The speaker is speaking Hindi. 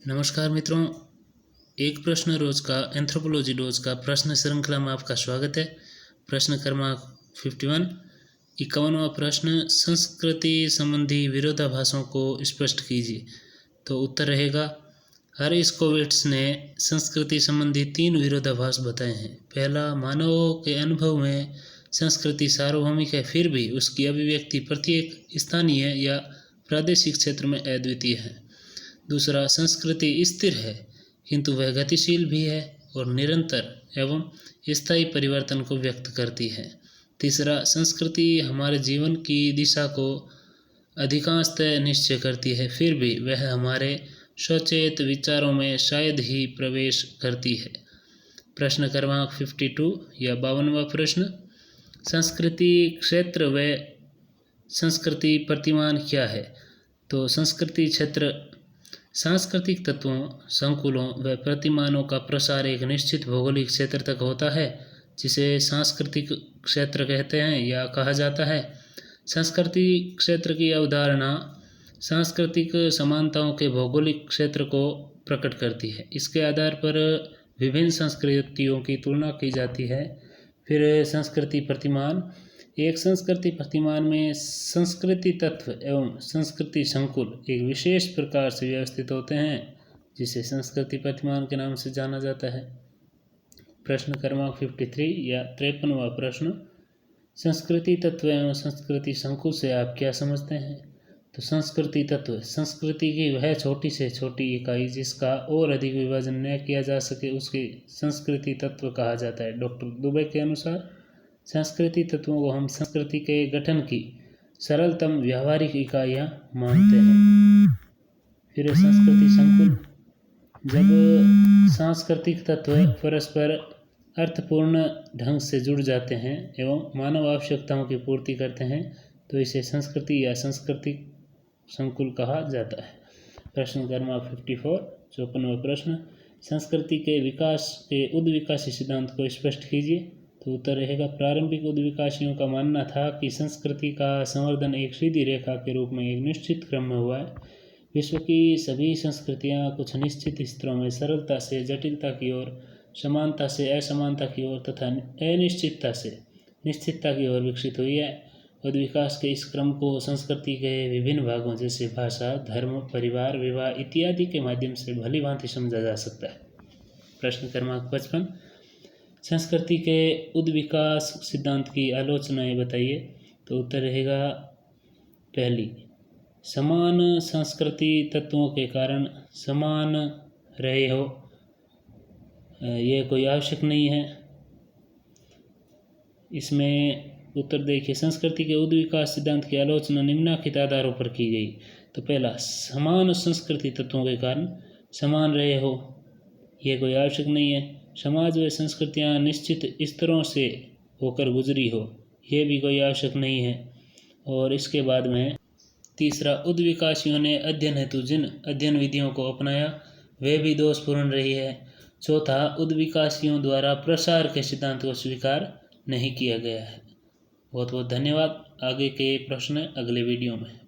नमस्कार मित्रों, एक प्रश्न रोज का एंथ्रोपोलॉजी डोज का प्रश्न श्रृंखला में आपका स्वागत है। प्रश्न क्रमांक 51 51वां प्रश्न, संस्कृति संबंधी विरोधाभासों को स्पष्ट कीजिए। तो उत्तर रहेगा, हेरिस्कोविट्ज ने संस्कृति संबंधी 3 विरोधाभास बताए हैं। पहला, मानवों के अनुभव में संस्कृति सार्वभौमिक है, फिर भी उसकी अभिव्यक्ति प्रत्येक स्थानीय या प्रादेशिक क्षेत्र में अद्वितीय है। दूसरा, संस्कृति स्थिर है किंतु वह गतिशील भी है और निरंतर एवं स्थायी परिवर्तन को व्यक्त करती है। तीसरा, संस्कृति हमारे जीवन की दिशा को अधिकांशतः निश्चय करती है, फिर भी वह हमारे सचेत विचारों में शायद ही प्रवेश करती है। प्रश्न क्रमांक 52 या 52वां प्रश्न, संस्कृति क्षेत्र व संस्कृति प्रतिमान क्या है? तो संस्कृति क्षेत्र सांस्कृतिक तत्वों, संकुलों व प्रतिमानों का प्रसार एक निश्चित भौगोलिक क्षेत्र तक होता है, जिसे सांस्कृतिक क्षेत्र कहते हैं या कहा जाता है। संस्कृति क्षेत्र की अवधारणा सांस्कृतिक समानताओं के भौगोलिक क्षेत्र को प्रकट करती है। इसके आधार पर विभिन्न संस्कृतियों की तुलना की जाती है। फिर संस्कृति प्रतिमान, एक संस्कृति प्रतिमान में संस्कृति तत्व एवं संस्कृति संकुल एक विशेष प्रकार से व्यवस्थित होते हैं, जिसे संस्कृति प्रतिमान के नाम से जाना जाता है। प्रश्न क्रमांक 53 या 53वां प्रश्न, संस्कृति तत्व एवं संस्कृति संकुल से आप क्या समझते हैं? तो संस्कृति तत्व, संस्कृति की वह छोटी से छोटी इकाई जिसका और अधिक विभाजन न किया जा सके, उसकी संस्कृति तत्व कहा जाता है। डॉक्टर दुबे के अनुसार संस्कृति तत्वों को हम संस्कृति के गठन की सरलतम व्यावहारिक इकाइयाँ मानते हैं। फिर संस्कृति संकुल, जब सांस्कृतिक तत्व परस्पर अर्थपूर्ण ढंग से जुड़ जाते हैं एवं मानव आवश्यकताओं की पूर्ति करते हैं, तो इसे संस्कृति या सांस्कृतिक संकुल कहा जाता है। प्रश्न क्रमांक 54 54वां प्रश्न, संस्कृति के विकास के उद्विकासी सिद्धांत को स्पष्ट कीजिए। तो उत्तर रहेगा, प्रारंभिक उद्विकासियों का मानना था कि संस्कृति का संवर्धन एक सीधी रेखा के रूप में एक निश्चित क्रम में हुआ है। विश्व की सभी संस्कृतियां कुछ निश्चित स्तरों में सरलता से जटिलता की ओर, समानता से असमानता की ओर तथा अनिश्चितता से निश्चितता की ओर विकसित हुई है। उद्विकास के इस क्रम को संस्कृति के विभिन्न भागों जैसे भाषा, धर्म, परिवार, विवाह इत्यादि के माध्यम से भली भांति समझा जा सकता है। प्रश्न क्रमांक 55, संस्कृति के उद्विकास सिद्धांत की आलोचनाएं बताइए। तो उत्तर रहेगा, पहली, समान संस्कृति तत्वों के कारण समान रहे हो यह कोई आवश्यक नहीं है। इसमें उत्तर देखिए, संस्कृति के उद्विकास सिद्धांत की आलोचना निम्नलिखित आधारों पर की गई। तो पहला, समान संस्कृति तत्वों के कारण समान रहे हो यह कोई आवश्यक नहीं है। समाज व संस्कृतियाँ निश्चित स्तरों से होकर गुजरी हो यह भी कोई आवश्यक नहीं है। और इसके बाद में तीसरा, उद्विकासियों ने अध्ययन हेतु जिन अध्ययन विधियों को अपनाया वे भी दोषपूर्ण रही है। चौथा, उद्विकासियों द्वारा प्रसार के सिद्धांत को स्वीकार नहीं किया गया है। बहुत बहुत धन्यवाद। आगे के प्रश्न अगले वीडियो में।